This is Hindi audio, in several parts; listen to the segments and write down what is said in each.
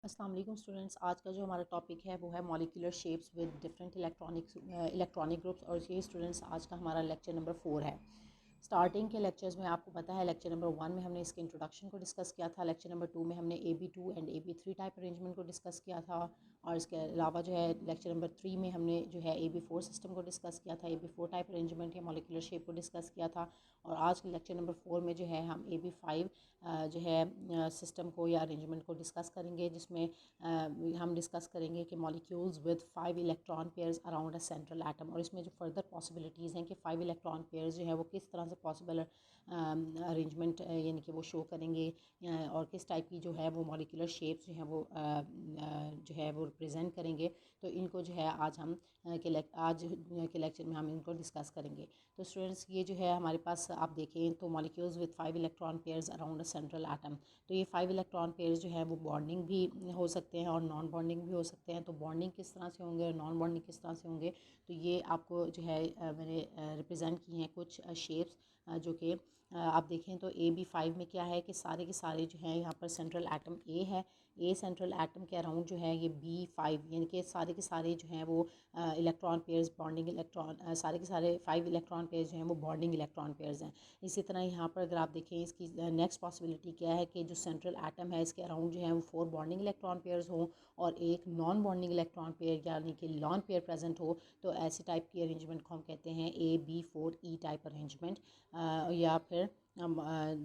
अस्सलाम वालेकुम स्टूडेंट्स। आज का जो हमारा टॉपिक है वो है molecular shapes with different electronic groups और ये स्टूडेंट्स आज का हमारा लेक्चर नंबर 4 है। स्टार्टिंग के लेक्चर्स में आपको पता है लेक्चर नंबर 1 में हमने इसके इंट्रोडक्शन को डिस्कस किया था। लेक्चर नंबर 2 में हमने AB2 and AB3 type arrangement को डिस्कस किया था और इसके अलावा जो है लेक्चर नंबर 3 में हमने जो है AB4 सिस्टम को डिस्कस किया था, AB4 टाइप अरेंजमेंट या मॉलिक्यूलर शेप को डिस्कस किया था। और आज के लेक्चर नंबर 4 में जो है हम AB5 जो है सिस्टम को या अरेंजमेंट को डिस्कस करेंगे, जिसमें हम डिस्कस करेंगे कि molecules with 5 electron pairs around a central atom, और इसमें जो फर्दर पॉसिबिलिटीज़ हैं कि 5 इलेक्ट्रॉन पेयर्स जो है वो किस तरह से पॉसिबल अरेंजमेंट यानी कि वो शो करेंगे और किस टाइप की जो है वो मॉलिक्यूलर शेप्स जो है वो जो है वो रिप्रेजेंट करेंगे। तो इनको जो है आज के लेक्चर में हम इनको डिस्कस करेंगे। तो स्टूडेंट्स ये जो है हमारे पास आप देखें तो molecules with 5 electron pairs around a central atom, तो ये 5 इलेक्ट्रॉन पेयर्स जो है वो बॉन्डिंग भी हो सकते हैं और नॉन बॉन्डिंग भी हो सकते हैं। तो बॉन्डिंग किस तरह से होंगे और नॉन बॉन्डिंग किस तरह से होंगे, तो ये आपको जो है मैंने रिप्रेजेंट की हैं कुछ शेप्स जो कि आप देखें तो AB5 में क्या है कि सारे के सारे जो हैं यहाँ पर सेंट्रल एटम A है, A सेंट्रल एटम के अराउंड जो है ये B5 यानी कि सारे के सारे जो हैं वो इलेक्ट्रॉन पेयर्स बॉन्डिंग इलेक्ट्रॉन सारे के सारे 5 इलेक्ट्रॉन पेयर्स जो हैं वो बॉन्डिंग इलेक्ट्रॉन पेयर्स हैं। इसी तरह यहाँ पर अगर आप देखें इसकी नेक्स्ट पॉसिबिलिटी क्या है कि जो सेंट्रल एटम है इसके अराउंड जो है वो 4 बॉन्डिंग इलेक्ट्रॉन पेयर्स हों और एक नॉन बॉन्डिंग इलेक्ट्रॉन पेयर यानी कि लॉन पेयर प्रेजेंट हो। तो ऐसी टाइप की अरेंजमेंट को हम कहते हैं AB4E टाइप अरेंजमेंट, या फिर हम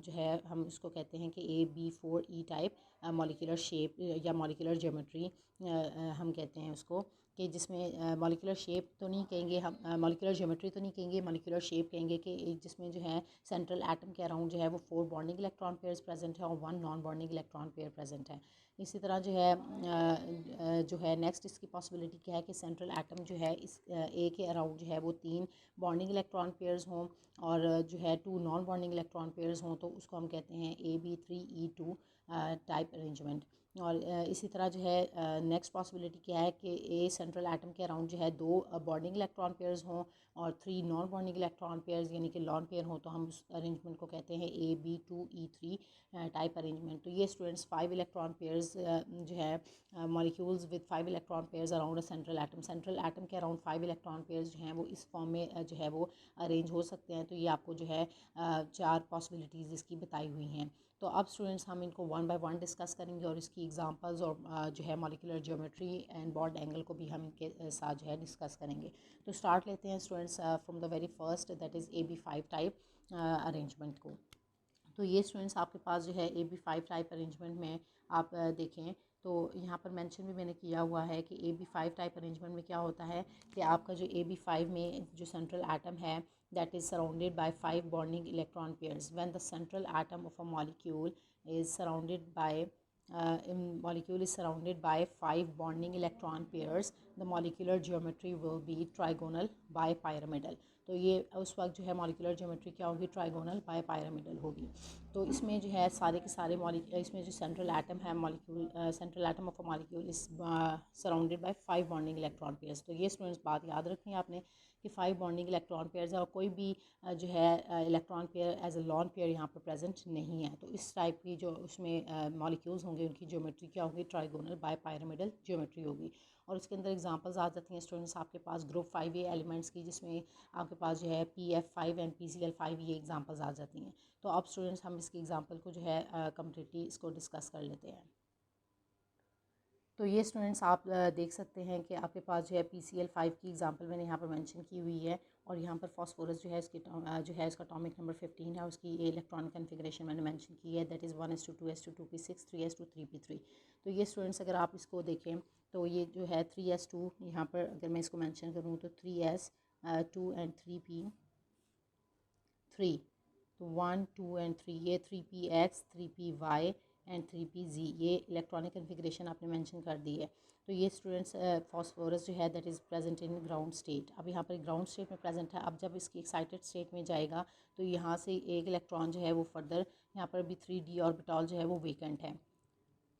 जो है हम उसको कहते हैं कि AB4E टाइप मॉलिक्यूलर शेप या मॉलिक्यूलर ज्योमेट्री हम कहते हैं उसको, कि जिसमें मॉलिक्यूलर शेप तो नहीं कहेंगे हम, मॉलिक्यूलर ज्योमेट्री तो नहीं कहेंगे, मॉलिक्यूलर शेप कहेंगे कि एक जिसमें जो है सेंट्रल एटम के अराउंड जो है वो 4 बॉन्डिंग इलेक्ट्रॉन पेयर्स प्रेजेंट है और 1 non bonding electron pair present है। इसी तरह जो है नेक्स्ट इसकी पॉसिबिलिटी क्या है कि सेंट्रल एटम जो है इस A के अराउंड जो है वो 3 बॉन्डिंग इलेक्ट्रॉन पेयर्स हों और जो है 2 नॉन बॉन्डिंग इलेक्ट्रॉन पेयर्स हों, तो उसको हम कहते हैं AB3E2 टाइप अरेंजमेंट। और इसी तरह जो है नेक्स्ट पॉसिबिलिटी क्या है कि ए सेंट्रल एटम के अराउंड जो है 2 बॉन्डिंग इलेक्ट्रॉन पेयर्स हों और 3 नॉन बॉन्डिंग इलेक्ट्रॉन पेयर्स यानी कि लॉन पेयर हों, तो हम उस अरेंजमेंट को कहते हैं AB2E3 टाइप अरेंजमेंट। तो ये स्टूडेंट्स 5 इलेक्ट्रॉन पेयर्स जो है molecules with 5 electron pairs around a central atom के अराउंड 5 इलेक्ट्रॉन पेयर्स जो हैं वो इस फॉर्म में जो है वो अरेंज हो सकते हैं। तो ये आपको जो है 4 पॉसिबिलिटीज़ इसकी बताई हुई हैं। तो अब स्टूडेंट्स हम इनको वन बाय वन डिस्कस करेंगे और इसकी एग्जांपल्स और जो है molecular geometry and bond angle को भी हम इनके साथ जो है डिस्कस करेंगे। तो स्टार्ट लेते हैं students from the very first, that is AB5 type arrangement को। तो ये स्टूडेंट्स आपके पास जो है AB5 टाइप अरेंजमेंट में आप देखें तो यहाँ पर मेंशन भी मैंने किया हुआ है कि AB5 टाइप अरेंजमेंट में क्या होता है कि आपका जो AB5 में जो सेंट्रल एटम है that is surrounded by 5 bonding electron pairs. When the central atom of a molecule is surrounded by molecule is surrounded by 5 bonding electron pairs, the molecular geometry will be trigonal bipyramidal. तो ये उस वक्त जो है मॉलिक्यूलर ज्योमेट्री क्या होगी, ट्राइगोनल बायपायरामिडल होगी। तो इसमें जो है सारे के सारे इसमें जो सेंट्रल एटम है molecule central atom of a molecule is surrounded bye 5 bonding electron pairs. तो ये स्टूडेंट्स बात याद रखनी है आपने कि 5 बॉन्डिंग इलेक्ट्रॉन पेयर्स है और कोई भी जो है electron pair as a lone pair यहाँ पर प्रेजेंट नहीं है। तो इस टाइप की जो उसमें मॉलिक्यूल्स होंगे उनकी ज्योमेट्री क्या होगी, ट्राइगोनल बायपायरामिडल ज्योमेट्री होगी। और उसके अंदर एग्जांपल्स आ जाती हैं स्टूडेंट्स आपके पास ग्रुप 5A एलिमेंट्स की, जिसमें आपके पास जो है PF5 एंड PCl5 ये एग्जांपल्स आ जाती हैं। तो अब स्टूडेंट्स हम इसकी एग्जांपल को जो है कम्प्लीटली इसको डिस्कस कर लेते हैं। तो ये स्टूडेंट्स आप देख सकते हैं कि आपके पास जो है PCl5 की एग्जांपल मैंने यहाँ पर मेंशन की हुई है और यहाँ पर फॉस्फोरस जो है इसकी जो है इसका एटॉमिक नंबर 15 है, उसकी ये इलेक्ट्रॉनिक कन्फिग्रेशन मैंने मेंशन की है, that is 1s2 2s2 3p6 तो ये स्टूडेंट्स अगर आप इसको देखें तो ये जो है 3s2 यहाँ पर अगर मैं इसको मैंशन करूँ तो 3s 2 एंड 3p3, तो 1 2 एंड 3, ये 3px 3py एंड 3pz ये इलेक्ट्रॉनिक कन्फिग्रेशन आपने मेंशन कर दी है। तो ये स्टूडेंट्स फॉस्फोरस जो है that is present in ground state. अब यहाँ पर ग्राउंड स्टेट में प्रेजेंट है। अब जब इसकी एक्साइटेड स्टेट में जाएगा तो यहाँ से एक इलेक्ट्रॉन जो है वो फर्दर यहाँ पर भी 3d ऑर्बिटल जो है वो वेकेंट है।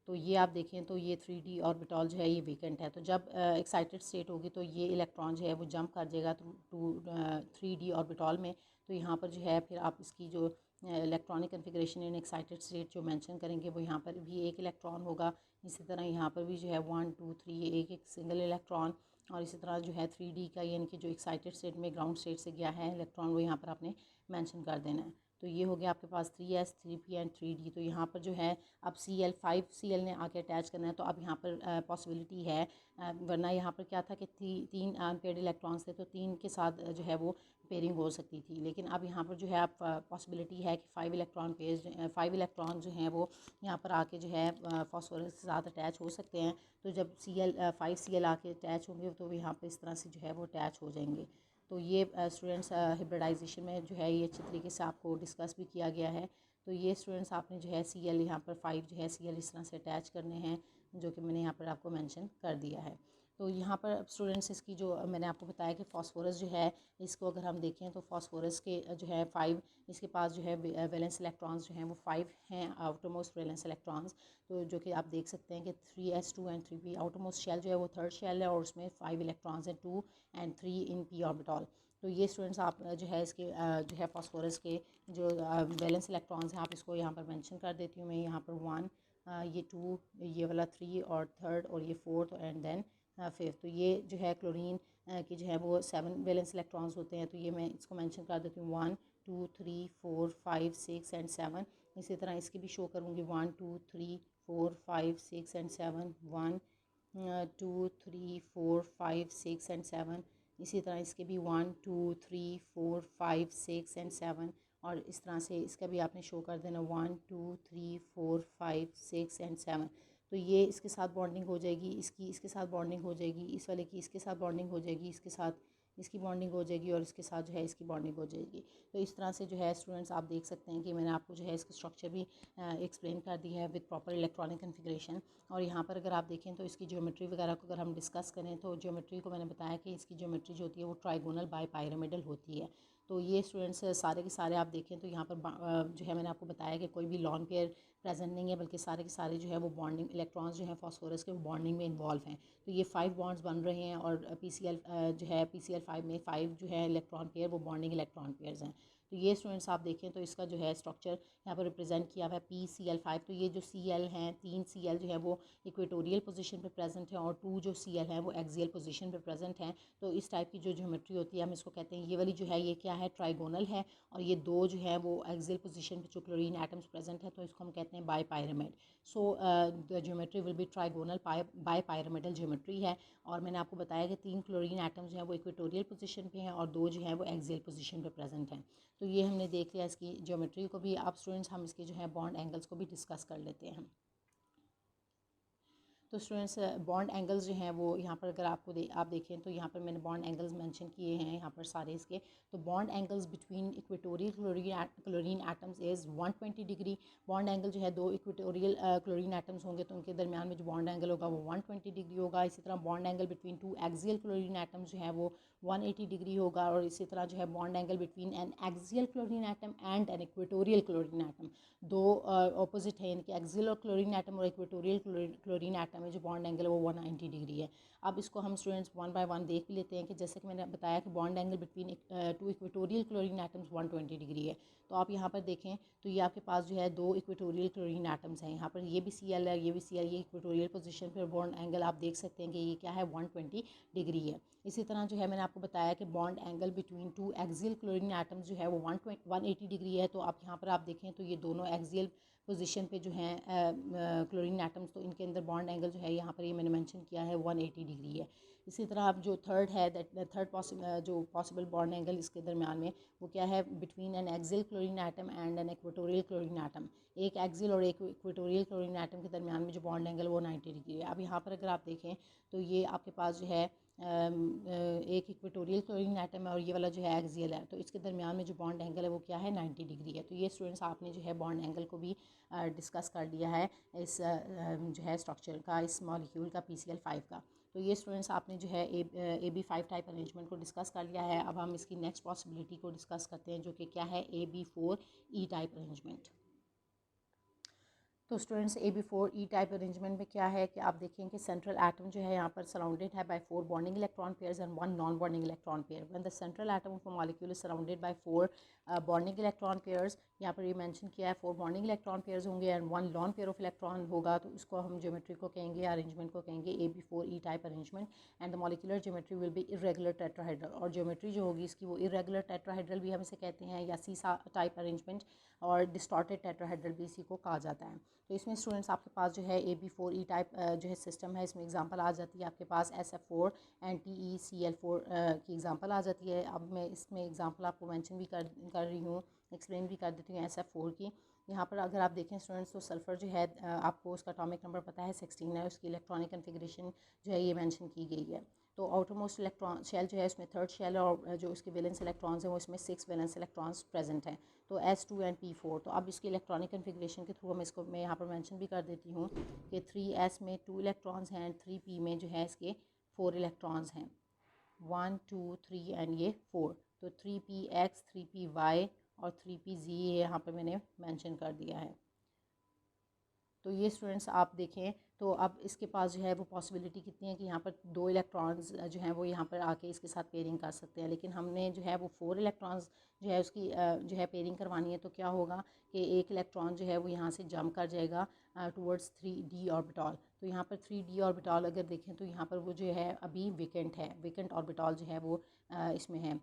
तो ये आप देखें तो ये 3d ऑर्बिटल जो है ये वेकेंट है। तो जब एक्साइटेड स्टेट होगी तो ये इलेक्ट्रॉन जो है वो जंप कर जाएगा टू 3d ऑर्बिटल में। तो यहाँ पर जो है फिर आप इसकी जो electronic configuration in excited state जो मेंशन करेंगे वो यहाँ पर भी एक इलेक्ट्रॉन होगा। इसी तरह यहाँ पर भी जो है 1 2 3 एक एक सिंगल इलेक्ट्रॉन, और इसी तरह जो है 3D का यानी कि जो एक्साइटेड स्टेट में ग्राउंड स्टेट से गया है इलेक्ट्रॉन वो यहाँ पर आपने मेंशन कर देना है। तो ये हो गया आपके पास 3s 3p एंड 3d। तो यहाँ पर जो है अब Cl 5Cl ने आके अटैच करना है, तो अब यहाँ पर पॉसिबिलिटी है, वरना यहाँ पर क्या था कि तीन अनपेयर्ड इलेक्ट्रॉन्स थे तो तीन के साथ जो है वो पेयरिंग हो सकती थी, लेकिन अब यहाँ पर जो है आप पॉसिबिलिटी है कि 5 इलेक्ट्रॉन जो हैं वो यहाँ पर आके जो है फॉस्फोरस के साथ अटैच हो सकते हैं। तो जब Cl आके अटैच होंगे तो यहाँ पर इस तरह से जो है वो अटैच हो जाएंगे। तो ये स्टूडेंट्स हिब्रिडाइजेशन में जो है ये अच्छी तरीके से आपको डिस्कस भी किया गया है। तो ये स्टूडेंट्स आपने जो है Cl यहाँ पर 5 जो है Cl इस तरह से अटैच करने हैं, जो कि मैंने यहाँ पर आपको मेंशन कर दिया है। तो यहाँ पर स्टूडेंट्स इसकी जो मैंने आपको बताया कि फ़ॉस्फोरस जो है इसको अगर हम देखें तो फ़ॉस्फोरस के जो है 5 इसके पास जो है वैलेंस इलेक्ट्रॉन्स जो हैं वो 5 हैं आउटरमोस्ट वैलेंस इलेक्ट्रॉन्स। तो जो कि आप देख सकते हैं कि 3s2 and 3p outermost shell जो है वो थर्ड शेल है और उसमें 5 इलेक्ट्रॉन्स हैं 2 एंड 3 इन p ऑर्बिटल। तो ये स्टूडेंट्स आप जो है इसके जो है फ़ॉस्फोरस के जो वैलेंस इलेक्ट्रॉन्स हैं आप इसको यहाँ पर मेंशन कर देती हूँ मैं। यहाँ पर 1 ये 2 ये वाला 3 और थर्ड और ये फोर्थ एंड देन फिफ्थ। तो ये जो है क्लोरीन की जो है वो 7 वैलेंस इलेक्ट्रॉन्स होते हैं, तो ये मैं इसको मेंशन कर देती हूँ 1 2 3 4 5 6 एंड 7। इसी तरह इसकी भी शो करूँगी 1 2 3 4 5 6 एंड 7 1 2 3 4 5 6 एंड 7। इसी तरह इसके भी 1 2 3 4 5 6 एंड 7, और इस तरह से इसका भी आपने शो कर देना 1 2 3 4 5 6 एंड 7। तो ये इसके साथ बॉन्डिंग हो जाएगी, इसकी इसके साथ बॉन्डिंग हो जाएगी, इस वाले की इसके साथ बॉन्डिंग हो जाएगी, इसके साथ इसकी बॉन्डिंग हो जाएगी और इसके साथ जो है इसकी बॉन्डिंग हो जाएगी। तो इस तरह से जो है स्टूडेंट्स आप देख सकते हैं कि मैंने आपको जो है इसका स्ट्रक्चर भी एक्सप्लेन कर दिया है विद प्रॉपर इलेक्ट्रॉनिक कन्फिग्रेशन। और यहाँ पर अगर आप देखें तो इसकी ज्योमेट्री वगैरह को अगर हम डिस्कस करें तो ज्योमेट्री को मैंने बताया कि इसकी ज्योमेट्री जो होती है वो ट्राइगोनल बाय पायरामिडल होती है। तो ये स्टूडेंट्स सारे के सारे आप देखें तो यहाँ पर जो है मैंने आपको बताया कि कोई भी लॉन पेयर प्रेजेंट नहीं है, बल्कि सारे के सारे जो है वो बॉन्डिंग इलेक्ट्रॉन्स जो हैं फॉस्फोरस के वो बॉन्डिंग में इन्वॉल्व हैं। तो ये 5 बॉन्ड्स बन रहे हैं और PCl जो है PCl5 में 5 जो है इलेक्ट्रॉन पेयर वो बॉन्डिंग इलेक्ट्रॉन पेयर्स हैं। तो ये स्टूडेंट्स आप देखें तो इसका जो है स्ट्रक्चर यहाँ पर रिप्रेजेंट किया हुआ है PCl5। तो ये जो Cl हैं 3 Cl जो है वो इक्वेटोरियल पोजीशन पे प्रेजेंट है और 2 जो Cl हैं वो एक्सियल पोजीशन पे प्रेजेंट हैं। तो इस टाइप की जो ज्योमेट्री होती है हम इसको कहते हैं, ये वाली जो है ये क्या है ट्राइगोनल है, और ये दो जो है वो एक्सियल पोजीशन पे जो क्लोरीन एटम्स प्रेजेंट है तो इसको हम कहते हैं bipyramid. So the geometry will be trigonal bipyramidal geometry है। और मैंने आपको बताया कि 3 क्लोरीन एटम्स जो हैं वो इक्वेटोरियल पोजीशन पे हैं और 2 जो है वो एक्सियल पोजीशन पे प्रेजेंट हैं। तो ये हमने देख लिया इसकी ज्योमेट्री को भी। आप स्टूडेंट्स हम इसके जो है बॉन्ड एंगल्स को भी डिस्कस कर लेते हैं। तो स्टूडेंट्स बॉन्ड एंगल्स जो हैं वो यहाँ पर अगर आप देखें तो यहाँ पर मैंने बॉन्ड एंगल्स मेंशन किए हैं यहाँ पर सारे इसके। तो bond angles between equatorial chlorine atoms is 120 degree. Bond angle जो है दो इक्वेटोरियल क्लोरीन एटम्स होंगे तो उनके दरमियान में जो बॉन्ड एंगल होगा वो 120 डिग्री होगा। इसी तरह bond angle between 2 axial chlorine atoms जो है वो 180 डिग्री होगा। और इसी तरह जो है bond angle between an axial chlorine atom and an equatorial chlorine atom, दो ऑपोजिट है इनके एक्सियल और क्लोरीन एटम और इक्वेटोरियल क्लोरीन एटम में जो बॉन्ड एंगल है वो 190 डिग्री है। अब इसको हम स्टूडेंट्स वन बाय वन देख भी लेते हैं कि जैसे कि मैंने बताया कि bond angle between 2 equatorial chlorine atoms 120 degree है। तो आप यहाँ पर देखें तो ये आपके पास जो है 2 इक्वेटोरियल क्लोरीन एटम्स हैं, यहाँ पर ये भी Cl है ये भी Cl, ये इक्वेटोरियल पोजीशन पर बॉन्ड एंगल आप देख सकते हैं कि ये क्या है 120 डिग्री है। इसी तरह जो है मैंने आपको बताया कि bond angle between 2 axial chlorine atoms जो है वो 180 डिग्री है। तो आप यहाँ पर आप देखें तो ये दोनों एक्सियल पोजीशन पे जो हैं क्लोरीन एटम्स, तो इनके अंदर बॉन्ड एंगल जो है यहाँ पर ये मैंने मेंशन किया है 180 डिग्री है। इसी तरह अब जो थर्ड है जो पॉसिबल बॉन्ड एंगल इसके दरमियान में वो क्या है between an axial chlorine atom and an equatorial chlorine atom. एक एक्सियल और एक इक्वेटोरियल क्लोरीन एटम के दरमियान में जो बॉन्ड एंगल वो 90 डिग्री है। अब यहाँ पर अगर आप देखें तो ये आपके पास जो है एक इक्वेटोरियल क्लोरीन एटम है और ये वाला जो है एक्सियल है, तो इसके दरमियान में जो बॉन्ड एंगल है वो क्या है 90 डिग्री है। तो ये स्टूडेंट्स आपने जो है बॉन्ड एंगल को भी डिस्कस कर लिया है इस जो है स्ट्रक्चर का, इस मॉलिक्यूल का PCl5 का। तो ये स्टूडेंट्स आपने जो है AB5 टाइप अरेंजमेंट को डिस्कस कर लिया है। अब हम इसकी नेक्स्ट पॉसिबिलिटी को डिस्कस करते हैं जो कि क्या है AB4E टाइप अरेंजमेंट। तो स्टूडेंट्स AB4 टाइप अरेंजमेंट में क्या है कि आप देखें कि सेंट्रल एटम जो है यहाँ पर सराउंडेड है by 4 bonding electron pairs and 1 non bonding electron pair. When the central atom of a molecule is surrounded by 4 bonding electron pairs, यहाँ पर ये मेंशन किया है 4 बॉन्डिंग इलेक्ट्रॉन पेयर्स होंगे and 1 lone pair of electron होगा, तो इसको हम ज्योमेट्री को कहेंगे, अरेंजमेंट को कहेंगे AB4 type arrangement. And the molecular geometry will B irregular tetrahedral, और ज्योमेट्री जो होगी इसकी वो इरेगुलर टेट्राहेड्रल भी हम इसे कहते हैं, या सीसा टाइप अरेंजमेंट, और डिस्टॉर्टेड टेट्राहेड्रल भी इसी को कहा जाता है। तो इसमें स्टूडेंट्स आपके पास जो है AB4 टाइप जो है सिस्टम है, इसमें एग्जांपल आ जाती है आपके पास SF4 एंड TeCl4 की एग्जांपल आ जाती है। अब मैं इसमें एग्जांपल आपको मेंशन भी कर रही हूँ, एक्सप्लेन भी कर देती हूँ SF4 की। यहाँ पर अगर आप देखें स्टूडेंट्स तो सल्फ़र जो है आपको उसका एटॉमिक नंबर पता है 16 है, उसकी इलेक्ट्रॉनिक कन्फिग्रेशन जो है ये मेंशन की गई है। तो आउटरमोस्ट इलेक्ट्रॉन शेल जो है उसमें थर्ड शेल है, और जो उसके वैलेंस इलेक्ट्रॉन्स हैं वो इसमें 6 वैलेंस इलेक्ट्रॉन्स प्रेजेंट हैं, तो S2 एंड P4। तो अब इसकी इलेक्ट्रॉनिक कन्फिग्रेशन के थ्रू हम इसको मैं यहाँ पर मेंशन भी कर देती हूँ कि 3S में 2 इलेक्ट्रॉन्स हैं, 3P में जो है इसके 4 इलेक्ट्रॉन्स हैं, 1 2 3 एंड ये 4। तो 3PX 3PY और 3PZ ये यहाँ पर मैंने मेंशन कर दिया है। तो ये स्टूडेंट्स आप देखें तो अब इसके पास जो है वो पॉसिबिलिटी कितनी है कि यहाँ पर 2 इलेक्ट्रॉन्स जो हैं वो यहाँ पर आके इसके साथ पेयरिंग कर सकते हैं, लेकिन हमने जो है वो 4 इलेक्ट्रॉन्स जो है उसकी जो है पेयरिंग करवानी है। तो क्या होगा कि एक इलेक्ट्रॉन जो है वो यहाँ से जंप कर जाएगा टुवर्ड्स 3D ऑर्बिटल। तो यहाँ पर 3D ऑर्बिटल अगर देखें तो यहाँ पर वो जो है अभी वेकेंट है, वेकेंट ऑर्बिटल जो है वो इसमें है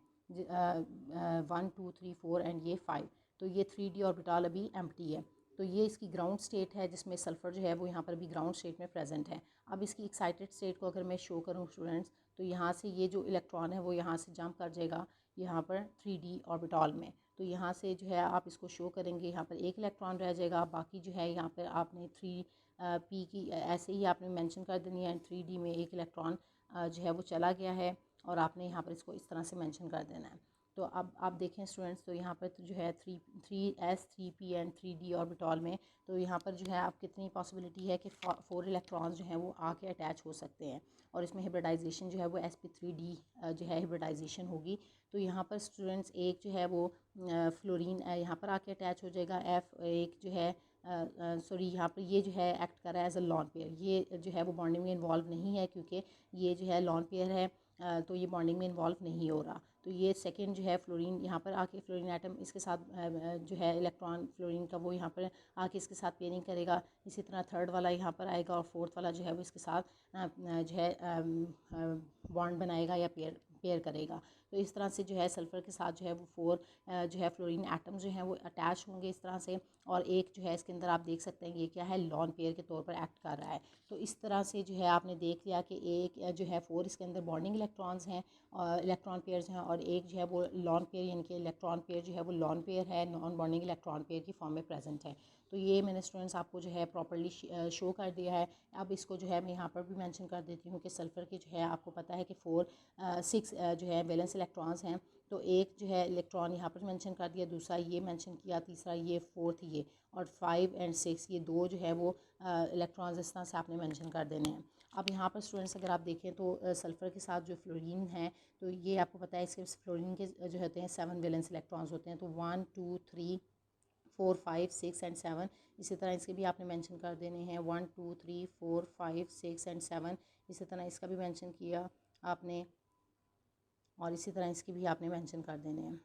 1 2 3 4 एंड ये 5। तो ये 3D ऑर्बिटल अभी एम्प्टी है। तो ये इसकी ग्राउंड स्टेट है जिसमें सल्फ़र जो है वो यहाँ पर भी ग्राउंड स्टेट में प्रेजेंट है। अब इसकी एक्साइटेड स्टेट को अगर मैं शो करूँ स्टूडेंट्स, तो यहाँ से ये जो इलेक्ट्रॉन है वो यहाँ से जंप कर जाएगा यहाँ पर 3D ऑर्बिटल में। तो यहाँ से जो है आप इसको शो करेंगे, यहाँ पर एक इलेक्ट्रॉन रह जाएगा, बाकी जो है यहाँ पर आपने 3P की ऐसे ही आपने मेंशन कर देनी है, 3D में एक इलेक्ट्रॉन जो है वो चला गया है, और आपने यहाँ पर इसको इस तरह से मेंशन कर देना है। तो अब आप देखें स्टूडेंट्स तो यहाँ पर तो जो है 3S 3P and 3D orbital में, तो यहाँ पर जो है आप कितनी पॉसिबिलिटी है कि 4 इलेक्ट्रॉन्स जो हैं वो आके अटैच हो सकते हैं, और इसमें हाइब्रिडाइजेशन जो है वो sp3d जो है हाइब्रिडाइजेशन होगी। तो यहाँ पर स्टूडेंट्स एक जो है वो फ्लोरीन यहाँ पर आके अटैच हो जाएगा, एक जो है सॉरी यहाँ पर ये जो है एक्ट कर रहा है एज अ लॉन पेयर, ये जो है वो बॉन्डिंग में इन्वॉल्व नहीं है क्योंकि ये जो है लॉन पेयर है, तो ये बॉन्डिंग में इन्वॉल्व नहीं हो रहा। तो ये सेकेंड जो है फ्लोरीन यहाँ पर आके फ्लोरीन एटम इसके साथ जो है इलेक्ट्रॉन फ्लोरीन का वो यहाँ पर आके इसके साथ पेयरिंग करेगा। इसी तरह थर्ड वाला यहाँ पर आएगा, और फोर्थ वाला जो है वो इसके साथ जो है बॉन्ड बनाएगा या पेयर करेगा। तो इस तरह से जो है सल्फ़र के साथ जो है वो 4 जो है फ्लोरीन एटम जो हैं वो अटैच होंगे इस तरह से, और एक जो है इसके अंदर आप देख सकते हैं ये क्या है, लॉन पेयर के तौर पर एक्ट कर रहा है। तो इस तरह से जो है आपने देख लिया कि एक जो है 4 इसके अंदर बॉन्डिंग इलेक्ट्रॉन्स हैं और इलेक्ट्रॉन पेयर्स हैं, और एक जो है वो लॉन पेयर यानी कि इलेक्ट्रॉन पेयर जो है वो लॉन पेयर है, नॉन बॉन्डिंग इलेक्ट्रॉन पेयर की फॉर्म में प्रेजेंट है। तो ये मैंने स्टूडेंट्स आपको जो है प्रॉपर्ली शो कर दिया है। अब इसको जो है मैं यहाँ पर भी मेंशन कर देती हूँ कि सल्फ़र के जो है आपको पता है कि 6 जो है वैलेंस इलेक्ट्रॉन्स हैं। तो एक जो है इलेक्ट्रॉन यहाँ पर मेंशन कर दिया, दूसरा ये मेंशन किया, तीसरा ये, फोर्थ ये, और 5 एंड 6 ये 2 जो है वो इलेक्ट्रॉन्स इस तरह से आपने मेंशन कर देने हैं। अब यहाँ पर स्टूडेंट्स अगर आप देखें तो सल्फ़र के साथ जो फ्लोरीन है, तो ये आपको पता है इसके फ्लोरीन के जो होते हैं 7 वैलेंस इलेक्ट्रॉन्स होते हैं, तो 1 2 3 4 5 6 एंड 7। इसी तरह इसके भी आपने मेंशन कर देने हैं 1 2 3 4 5 6 एंड 7। इसी तरह इसका भी मेंशन किया आपने, और इसी तरह इसकी भी आपने मेंशन कर देने हैं।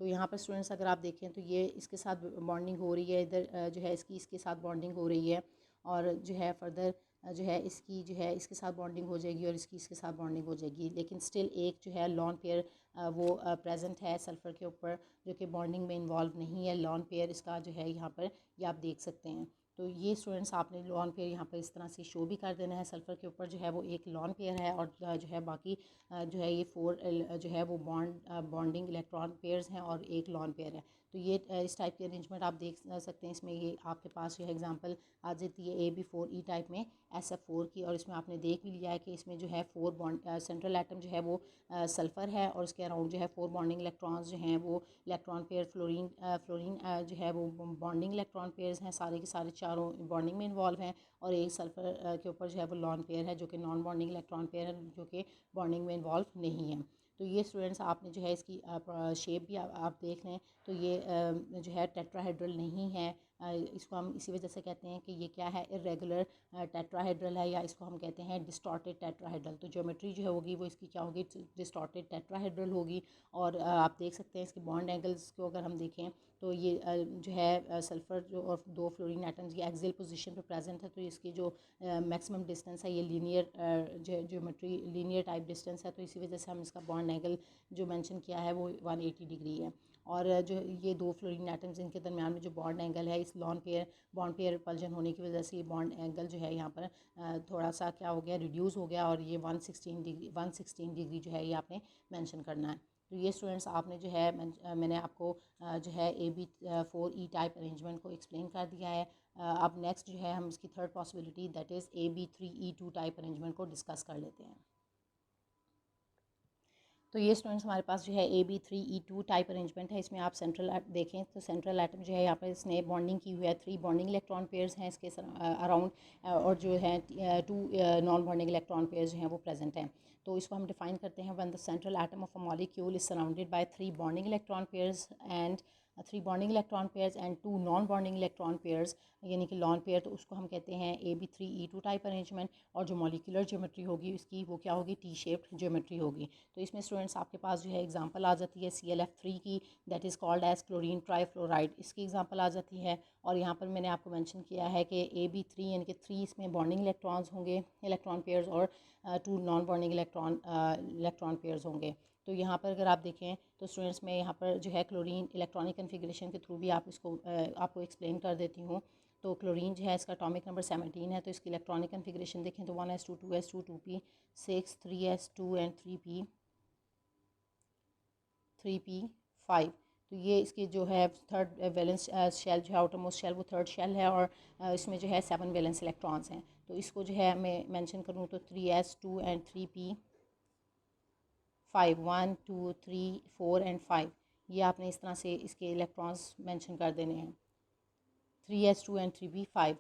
तो यहाँ पर स्टूडेंट्स अगर आप देखें तो ये इसके साथ बॉन्डिंग हो रही है, इधर जो है इसकी इसके साथ बॉन्डिंग हो रही है, और जो है फर्दर जो है इसकी जो है इसके साथ बॉन्डिंग हो जाएगी, और इसकी इसके साथ बॉन्डिंग हो जाएगी, लेकिन स्टिल एक जो है लॉन पेयर वो प्रेजेंट है सल्फ़र के ऊपर, जो कि बॉन्डिंग में इन्वॉल्व नहीं है। लॉन पेयर इसका जो है यहाँ पर ये आप देख सकते हैं। तो ये स्टूडेंट्स आपने लॉन पेयर यहाँ पर इस तरह से शो भी कर देना है, सल्फ़र के ऊपर जो है वो एक लॉन पेयर है, और जो है बाकी जो है ये 4 जो है वो बॉन्डिंग इलेक्ट्रॉन पेयर्स हैं, और एक लॉन पेयर है। तो ये इस टाइप की अरेंजमेंट आप देख सकते हैं। इसमें ये आपके पास जो है एग्जांपल आ जाती है AB4 टाइप में SF4 की, और इसमें आपने देख भी लिया है कि इसमें जो है 4 बॉन्ड सेंट्रल एटम जो है वो सल्फ़र है, और उसके अराउंड जो है 4 बॉन्डिंग इलेक्ट्रॉन्स जो हैं वो इलेक्ट्रॉन पेयर फ्लोरीन जो है वो बॉन्डिंग इलेक्ट्रॉन पेयर्स हैं, सारे के सारे चारों बॉन्डिंग में इन्वॉल्व हैं, और एक सल्फ़र के ऊपर जो है वो लॉन पेयर है जो कि नॉन बॉन्डिंग इलेक्ट्रॉन पेयर है, जो कि बॉन्डिंग में इन्वॉल्व नहीं है। तो ये स्टूडेंट्स आपने जो है इसकी शेप भी आप देख लें, तो ये जो है टेट्राहेड्रल नहीं है, इसको हम इसी वजह से कहते हैं कि ये क्या है, इरेगुलर टेट्राहेड्रल है, या इसको हम कहते हैं डिस्टॉर्टेड टेट्राहेड्रल। तो ज्योमेट्री जो है होगी वो इसकी क्या होगी, डिस्टॉर्टेड टेट्राहेड्रल होगी। और आप देख सकते हैं इसके बॉन्ड एंगल्स को अगर हम देखें तो ये जो है सल्फ़र जो और दो फ्लोरीन एटम्स ये एक्सियल पोजीशन पे प्रेजेंट है, तो इसकी जो मैक्सिमम डिस्टेंस है ये linear geometry linear type distance है, तो इसी वजह से हम इसका बॉन्ड एंगल जो मेंशन किया है वो 180 डिग्री है। और जो ये दो फ्लोरीन एटम्स इनके दरमियान में जो बॉन्ड एंगल है, इस बॉन्ड पेयर पल्जन होने की वजह से ये बॉन्ड एंगल जो है यहाँ पर थोड़ा सा क्या हो गया, रिड्यूस हो गया, और ये 116 डिग्री जो है ये आपने मेंशन करना है। तो ये स्टूडेंट्स आपने जो है मैंने आपको जो है AB4E टाइप अरेंजमेंट को एक्सप्लेन कर दिया है। अब नेक्स्ट जो है हम इसकी third possibility that is AB3E2 type arrangement को डिस्कस कर लेते हैं। तो ये स्टूडेंट्स हमारे पास जो है AB3E2 टाइप अरेंजमेंट है। इसमें आप सेंट्रल देखें तो सेंट्रल एटम जो है यहाँ पर इसने बॉन्डिंग की हुई है, 3 बॉन्डिंग इलेक्ट्रॉन पेयर्स हैं इसके अराउंड, और जो है 2 नॉन बॉन्डिंग इलेक्ट्रॉन पेयर्स जो हैं वो प्रेजेंट हैं। तो इसको हम डिफाइन करते हैं when the central atom of a molecule is surrounded bye 3 bonding electron pairs and 3 bonding electron pairs and 2 non bonding electron pairs, यानी कि लॉन पेयर, तो उसको हम कहते हैं AB3E2 टाइप अरेंजमेंट। और जो मॉलिक्यूलर ज्योमेट्री होगी उसकी वो क्या होगी, टी शेप्ड ज्योमेट्री होगी। तो इसमें स्टूडेंट्स आपके पास जो है एग्जांपल आ जाती है ClF3 की, that is called as chlorine trifluoride, इसकी एग्जांपल आ जाती है। और यहाँ पर मैंने आपको मेंशन किया है कि AB3 यानी कि 3 इसमें बॉन्डिंग इलेक्ट्रॉन्स होंगे, इलेक्ट्रॉन पेयर्स, और 2 नॉन बॉन्डिंग इलेक्ट्रॉन पेयर्स होंगे। तो यहाँ पर अगर आप देखें तो स्टूडेंट्स में यहाँ पर जो है क्लोरीन इलेक्ट्रॉनिक कन्फिग्रेशन के थ्रू भी आप इसको आपको एक्सप्लेन कर देती हूँ। तो क्लोरीन जो है इसका एटॉमिक नंबर 17 है, तो इसकी इलेक्ट्रॉनिक कन्फिग्रेशन देखें तो 1s2 2s2 2p 6 3s2 and 3p 5। तो ये इसकी जो है थर्ड वैलेंस शेल जो है आउटर मोस्ट शेल वो थर्ड शेल है, और इसमें जो है 7 वैलेंस इलेक्ट्रॉन्स हैं। तो इसको जो है मैं मेंशन करूँ तो 3s2 एंड 3p 5 1 2 3 4 एंड 5, ये आपने इस तरह से इसके इलेक्ट्रॉन्स मेंशन कर देने हैं, 3s2 एंड 3p 5।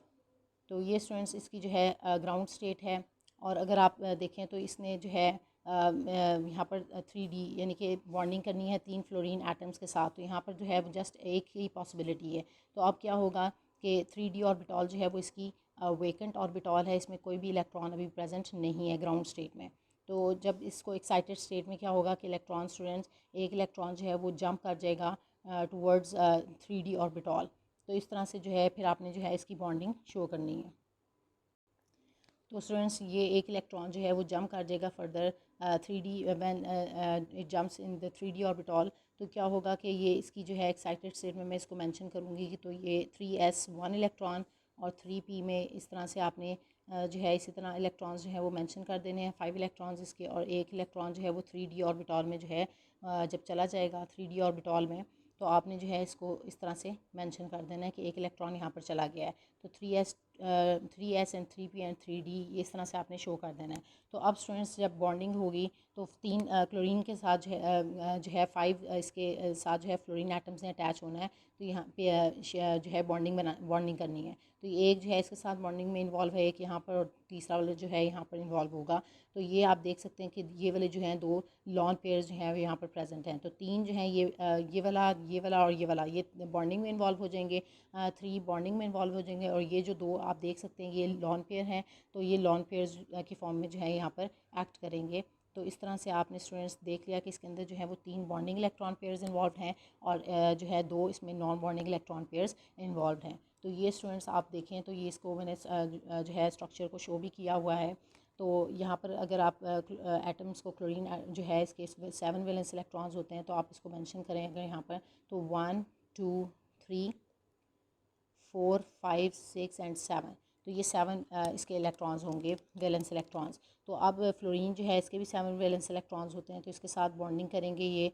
तो ये स्टूडेंट्स इसकी जो है ग्राउंड स्टेट है। और अगर आप देखें तो इसने जो है यहाँ पर 3D यानी कि बॉन्डिंग करनी है 3 फ्लोरीन एटम्स के साथ, तो यहाँ पर जो है वो जस्ट एक ही पॉसिबिलिटी है। तो अब क्या होगा कि 3D ऑर्बिटॉल जो है वो इसकी वेकेंट ऑर्बिटॉल है, इसमें कोई भी इलेक्ट्रॉन अभी प्रेजेंट नहीं है ग्राउंड स्टेट में। तो जब इसको एक्साइटेड स्टेट में क्या होगा कि इलेक्ट्रॉन स्टूडेंट्स एक इलेक्ट्रॉन जो है वो जंप कर जाएगा टूवर्ड्स 3D ऑर्बिटॉल। तो इस तरह से जो है फिर आपने जो है इसकी बॉन्डिंग शो करनी है। तो स्टूडेंट्स ये एक इलेक्ट्रॉन जो है वो जंप कर जाएगा further 3D when it jumps in the 3D orbital. तो क्या होगा कि ये इसकी जो है एक्साइटेड स्टेट में मैं इसको मेंशन करूँगी कि तो ये 3s 1 इलेक्ट्रॉन और 3p में इस तरह से आपने जो है इसी तरह इलेक्ट्रॉन्स जो है वो मेंशन कर देने हैं, 5 इलेक्ट्रॉन्स इसके, और एक इलेक्ट्रॉन जो है वो 3D ऑर्बिटॉल में जो है जब चला जाएगा 3D ऑर्बिटॉल में, तो आपने जो है इसको इस तरह से मेंशन कर देना है कि एक इलेक्ट्रॉन यहाँ पर चला गया है। तो 3s and 3p and 3d ये इस तरह से आपने शो कर देना है। तो अब स्टूडेंट्स जब बॉन्डिंग होगी तो 3 क्लोरीन के साथ जो है 5 इसके साथ जो है फ्लोरीन एटम्स ने अटैच होना है, तो यहाँ पे जो है बॉन्डिंग करनी है। तो एक जो है इसके साथ बॉन्डिंग में इन्वॉल्व है, एक यहाँ पर, और तीसरा वाला जो है यहाँ पर इन्वॉल्व होगा। तो ये आप देख सकते हैं कि ये वाले जो हैं 2 लॉन पेयर्स जो हैं यहाँ पर प्रेजेंट हैं। तो 3 जो हैं ये वाला और ये वाला ये बॉन्डिंग में इन्वॉल्व हो जाएंगे, 3 बॉन्डिंग में इन्वॉल्व हो जाएंगे, और ये जो 2 आप देख सकते हैं ये लॉन पेयर हैं, तो ये लॉन पेयर्स की फॉर्म में जो है यहाँ पर एक्ट करेंगे। तो इस तरह से आपने स्टूडेंट्स देख लिया कि इसके अंदर जो है वो 3 बॉन्डिंग इलेक्ट्रॉन पेयर्स इन्वॉल्व हैं, और जो है 2 इसमें non bonding electron pairs involve हैं। तो ये स्टूडेंट्स आप देखें तो ये इसको मैंने जो है स्ट्रक्चर को शो भी किया हुआ है। तो यहाँ पर अगर आप एटम्स को क्लोरीन जो है इसके 7 वैलेंस इलेक्ट्रॉन्स होते हैं, तो आप इसको मेंशन करें अगर यहाँ पर तो 1 2 3 4 5 6 एंड 7, तो ये 7 इसके इलेक्ट्रॉन्स होंगे वैलेंस इलेक्ट्रॉन्स। तो अब फ्लोरीन जो है इसके भी 7 वैलेंस इलेक्ट्रॉन्स होते हैं, तो इसके साथ बॉन्डिंग करेंगे ये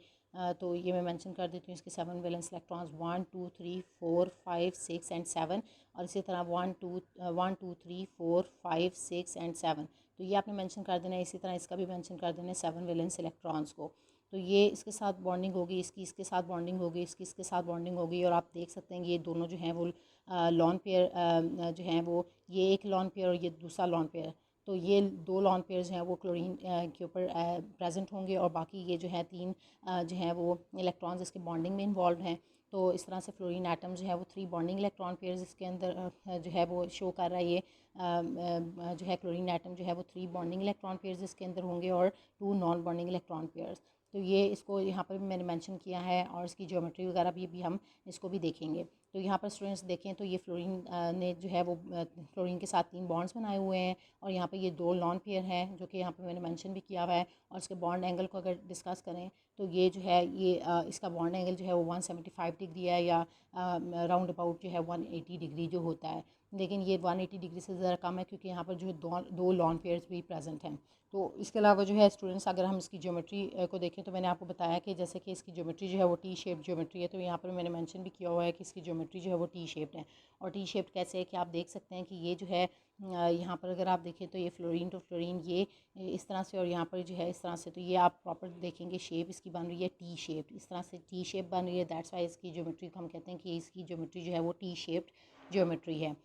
तो ये मैं मेंशन कर देती हूँ इसके 7 वैलेंस इलेक्ट्रॉन्स 1 2 3 4 5 6 एंड 7, और इसी तरह 1 2 3 4 5 6 एंड 7, तो ये आपने मेंशन कर देना है। इसी तरह इसका भी मेंशन कर देना है 7 वैलेंस इलेक्ट्रॉन्स को। तो ये इसके साथ बॉन्डिंग होगी, इसकी इसके साथ बॉन्डिंग होगी, इसकी इसके साथ बॉन्डिंग होगी, और आप देख सकते हैं ये दोनों जो हैं वो लॉन पेयर जो हैं वो ये एक लॉन पेयर और ये दूसरा लॉन पेयर, तो ये 2 लॉन पेयर्स हैं वो क्लोरीन के ऊपर प्रेजेंट होंगे, और बाकी ये जो है 3 जो हैं वो इलेक्ट्रॉन्स इसके बॉन्डिंग में इन्वॉल्व हैं। तो इस तरह से फ्लोरीन एटम जो है वो 3 बॉन्डिंग इलेक्ट्रॉन पेयर्स इसके अंदर जो है वो शो कर रहा है। ये जो है क्लोरीन एटम जो है वो 3 बॉन्डिंग इलेक्ट्रॉन पेयर्स इसके अंदर होंगे और 2 नॉन बॉन्डिंग इलेक्ट्रॉन पेयर्स। तो ये इसको यहाँ पर भी मैंने मेंशन किया है और इसकी ज्योमेट्री वगैरह भी हम इसको भी देखेंगे। तो यहाँ पर स्टूडेंट्स देखें तो ये फ्लोरीन ने जो है वो फ्लोरीन के साथ 3 बॉन्ड्स बनाए हुए हैं और यहाँ पर ये 2 लॉन पेयर हैं जो कि यहाँ पर मैंने मेंशन भी किया हुआ है। और इसके बॉन्ड एंगल को अगर डिस्कस करें तो ये जो है ये इसका बॉन्ड एंगल जो है वो 175 डिग्री है या राउंड अबाउट जो है 180 डिग्री जो होता है। लेकिन ये 180 डिग्री से ज़रा कम है क्योंकि यहाँ पर जो दो लॉन पेयर्स भी प्रेजेंट हैं। तो इसके अलावा जो है स्टूडेंट्स अगर हम इसकी ज्योमेट्री को देखें तो मैंने आपको बताया कि जैसे कि इसकी ज्योमेट्री जो है वो टी शेप ज्योमेट्री है। तो यहाँ पर मैंने मेंशन भी किया हुआ है कि इसकी ज्योमेट्री जो है वो टी शेप्ड है। और टी शेप्ड कैसे है कि आप देख सकते हैं कि ये जो है यहाँ पर अगर आप देखें तो ये फ्लोरीन टू फ्लोरीन ये इस तरह से और यहाँ पर जो है इस तरह से। तो ये आप प्रॉपर देखेंगे शेप इसकी बन रही है टी शेप, इस तरह से टी शेप बन रही है। दैट्स वाई इसकी ज्योमेट्री को हम कहते हैं कि इसकी ज्योमेट्री जो है वो टी शेप्ड ज्योमेट्री है।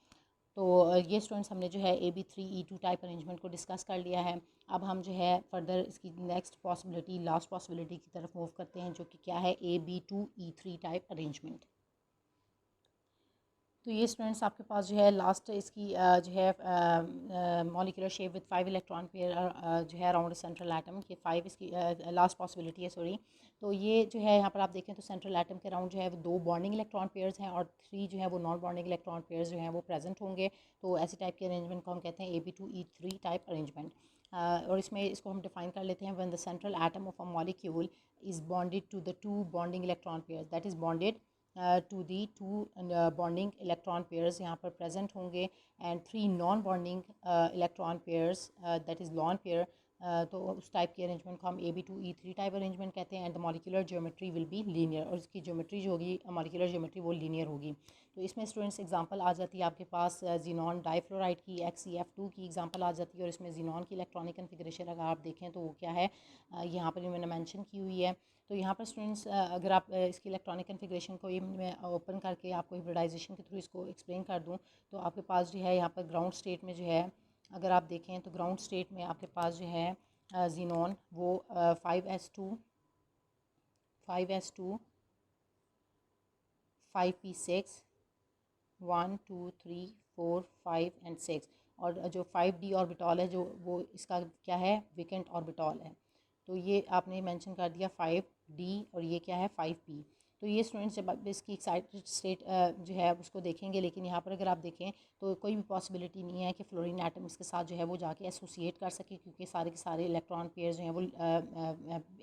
तो ये स्टूडेंट्स हमने जो है AB3E2 टाइप अरेंजमेंट को डिस्कस कर लिया है। अब हम जो है फर्दर इसकी नेक्स्ट पॉसिबिलिटी लास्ट पॉसिबिलिटी की तरफ मूव करते हैं जो कि क्या है AB2E3 टाइप अरेंजमेंट। तो ये स्टूडेंट्स आपके पास जो है लास्ट इसकी जो है molecular shape with 5 electron pair जो है अराउंड सेंट्रल एटम के 5 इसकी लास्ट पॉसिबिलिटी है सॉरी। तो ये जो है यहाँ पर आप देखें तो सेंट्रल एटम के अराउंड जो है वो 2 बॉन्डिंग इलेक्ट्रॉन पेयर्स हैं और 3 जो है वो नॉन बॉन्डिंग इलेक्ट्रॉन पेयर्स जो हैं वो प्रेजेंट होंगे। तो ऐसे टाइप के अरेंजमेंट को हम कहते हैं AB2E3 टाइप अरेंजमेंट। और इसमें इसको हम डिफाइन कर लेते हैं when the central atom of a molecule is bonded to the 2 bonding electron pairs that is bonded to the 2 bonding electron pairs यहाँ पर प्रेजेंट होंगे and 3 non bonding electron pairs that is lone pair. तो उस टाइप की अरेंजमेंट को हम AB2E3 टाइप अरेंजमेंट कहते हैं and the molecular geometry will be linear. और इसकी ज्योमेट्री जो होगी मॉलिक्यूलर ज्योमेट्री वो लीनियर होगी। तो इसमें स्टूडेंट्स एग्जांपल आ जाती है आपके पास जीनॉन डाइफ्लोराइड की XeF2 की एग्जांपल आ जाती है। और इसमें जीनॉन की इलेक्ट्रॉनिक कन्फिग्रेशन अगर आप देखें तो वो क्या है यहाँ पर मैंने मेंशन की हुई है। तो यहाँ पर स्टूडेंट्स अगर आप इसकी इलेक्ट्रॉनिक कन्फिग्रेशन को ये मैं ओपन करके आपको हिब्रिडाइजेशन के थ्रू इसको एक्सप्लेन कर दूँ तो आपके पास जो है यहाँ पर ग्राउंड स्टेट में जो है अगर आप देखें तो ग्राउंड स्टेट में आपके पास जो है जीनॉन वो 5s2 5p6 1 2 3 4 5 एंड 6 और जो 5d ऑर्बिटॉल है जो वो इसका क्या है वेकेंट ऑर्बिटॉल है। तो ये आपने मेंशन कर दिया 5d और ये क्या है 5p। तो ये स्टूडेंट्स जब इसकी एक्साइटेड स्टेट जो है उसको देखेंगे लेकिन यहाँ पर अगर आप देखें तो कोई भी पॉसिबिलिटी नहीं है कि फ्लोरीन एटम इसके साथ जो है वो जाके एसोसिएट कर सके क्योंकि सारे के सारे इलेक्ट्रॉन पेयर जो हैं वो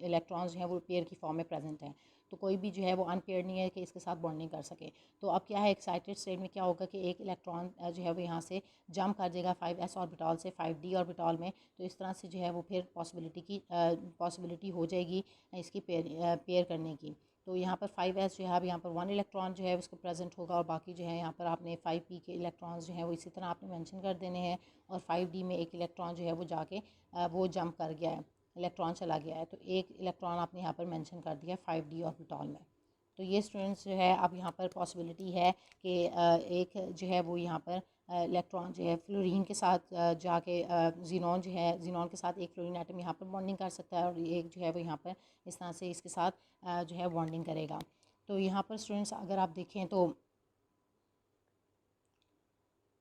इलेक्ट्रॉन्स जो हैं वो पेयर की फॉर्म में प्रेजेंट हैं। तो कोई भी जो है वो अनपेयर नहीं है कि इसके साथ बॉन्डिंग कर सके। तो अब क्या है एक्साइटेड स्टेट में क्या होगा कि एक इलेक्ट्रॉन जो है वो यहाँ से जंप कर जाएगा 5s ऑर्बिटॉल से 5d ऑर्बिटॉल में। तो इस तरह से जो है वो फिर पॉसिबिलिटी हो जाएगी इसकी पेयर करने की। तो यहाँ पर 5s जो है अब यहाँ पर 1 इलेक्ट्रॉन जो है उसको प्रेजेंट होगा और बाकी जो है यहाँ पर आपने 5p के इलेक्ट्रॉन्स जो हैं वो इसी तरह आपने मेंशन कर देने हैं। और 5d में एक इलेक्ट्रॉन जो है वो जाके वो जंप कर गया है, इलेक्ट्रॉन चला गया है। तो एक इलेक्ट्रॉन आपने यहाँ पर मेंशन कर दिया 5d ऑर्बिटॉल में। तो ये स्टूडेंट्स जो है अब यहाँ पर पॉसिबिलिटी है कि एक जो है वो यहाँ पर इलेक्ट्रॉन जो है फ्लोरीन के साथ जाके जीनॉन जो है जीनॉन के साथ एक फ्लोरीन एटम यहाँ पर बॉन्डिंग कर सकता है और एक जो है वो यहाँ पर इस तरह से इसके साथ जो है बॉन्डिंग करेगा। तो यहाँ पर स्टूडेंट्स अगर आप देखें तो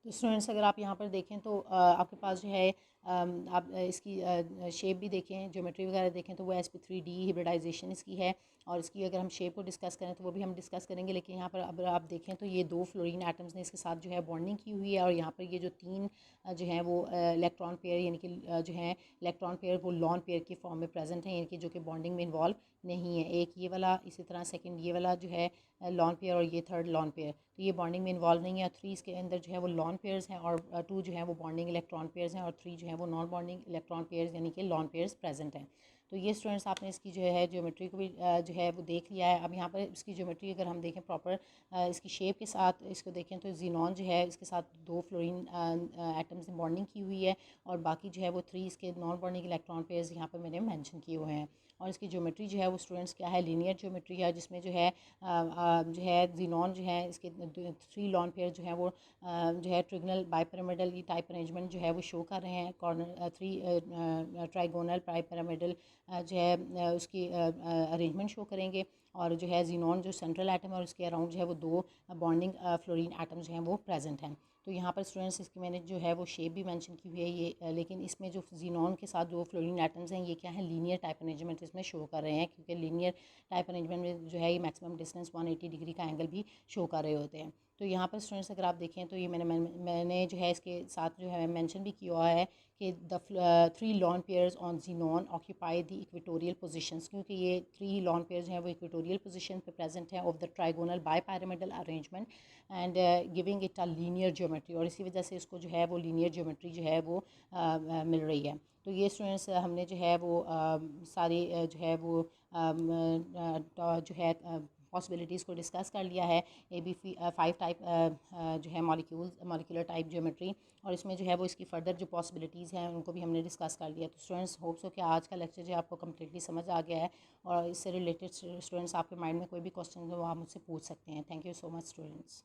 स्टूडेंट्स अगर आप यहाँ पर देखें तो आपके पास जो है आप इसकी शेप भी देखें ज्योमेट्री वगैरह देखें तो वो sp3d हिब्रिडाइजेशन इसकी है। और इसकी अगर हम शेप को डिस्कस करें तो वो भी हम डिस्कस करेंगे। लेकिन यहाँ पर अगर आप देखें तो ये 2 फ्लोरीन एटम्स ने इसके साथ जो है बॉन्डिंग की हुई है और यहाँ पर ये जो 3 जो हैं वो इलेक्ट्रॉन पेयर यानी कि जो है इलेक्ट्रॉन पेयर वो लॉन पेयर की फॉर्म में प्रेजेंट हैं यानी कि जो कि बॉन्डिंग में इन्वॉल्व नहीं है। एक ये वाला इसी तरह सेकंड ये वाला जो है लॉन पेयर और ये थर्ड लॉन पेयर तो ये बॉन्डिंग में इन्वॉल्व नहीं है। 3 इसके अंदर जो है वो लॉन पेयर्स हैं और 2 जो है वो बॉन्डिंग इलेक्ट्रॉन पेयर्स हैं और 3 जो है वो नॉन बॉन्डिंग इलेक्ट्रॉन पेयर्स यानी कि लॉन पेयर्स प्रेजेंट हैं। तो ये स्टूडेंट्स आपने इसकी जो है ज्योमेट्री को भी जो है वो देख लिया है। अब यहाँ पर इसकी ज्योमेट्री अगर हम देखें प्रॉपर इसकी शेप के साथ इसको देखें तो जीनॉन जो है इसके साथ 2 फ्लोरीन एटम्स ने बॉन्डिंग की हुई है और बाकी जो है वो 3 इसके नॉन बॉन्डिंग इलेक्ट्रॉन पेयर्स यहाँ पर मैंने मेंशन किए हुए हैं। और इसकी ज्योमेट्री जो है वो स्टूडेंट्स क्या है लीनियर ज्योमेट्री है जिसमें जो है जीनॉन जो है इसके 3 लॉन पेयर जो है वो जो है ट्रिगनल बाइपिरामिडल टाइप अरेंजमेंट जो है वो शो कर रहे हैं। कॉर्नर 3 ट्राइगोनल बाइपिरामिडल जो है उसकी अरेंजमेंट शो करेंगे। और जो है जीनॉन जो सेंट्रल एटम है और उसके अराउंड जो है वो 2 बॉन्डिंग फ्लोरीन एटम जो हैं वो प्रेजेंट हैं। तो यहाँ पर स्टूडेंट्स इसकी मैंने जो है वो शेप भी मेंशन की हुई है ये, लेकिन इसमें जो जीनॉन के साथ जो फ्लोरीन एटम्स हैं ये क्या है, लीनियर टाइप अरेंजमेंट इसमें शो कर रहे हैं, क्योंकि लीनियर टाइप अरेंजमेंट में जो है ये मैक्सिमम डिस्टेंस 180 डिग्री का एंगल भी शो कर रहे होते हैं। तो यहाँ पर स्टूडेंट्स अगर आप देखें तो ये मैंने जो है इसके साथ जो है मेंशन भी किया हुआ है कि the 3 lone pairs on xenon occupy the equatorial positions, क्योंकि ये 3 लॉन पेयर्स हैं वो इक्वेटोरियल पोजीशन पे प्रेजेंट हैं of the trigonal bipyramidal arrangement and giving it a linear geometry, और इसी वजह से इसको जो है वो लीनियर ज्योमेट्री जो है वो मिल रही है। तो ये स्टूडेंट्स हमने जो है वो सारी जो है वो जो है पॉसिबिलिटीज़ को डिस्कस कर लिया है। AB5 टाइप जो है मॉलिक्यूलर टाइप ज्योमेट्री, और इसमें जो है वो इसकी फर्दर जो पॉसिबिलिटीज़ हैं उनको भी हमने डिस्कस कर लिया। तो स्टूडेंट्स होप्स हो कि आज का लेक्चर जो आपको कम्प्लीटली समझ आ गया है, और इससे रिलेटेड स्टूडेंट्स आपके माइंड में कोई भी क्वेश्चन हो वो आप मुझसे पूछ सकते हैं। Thank you so much students.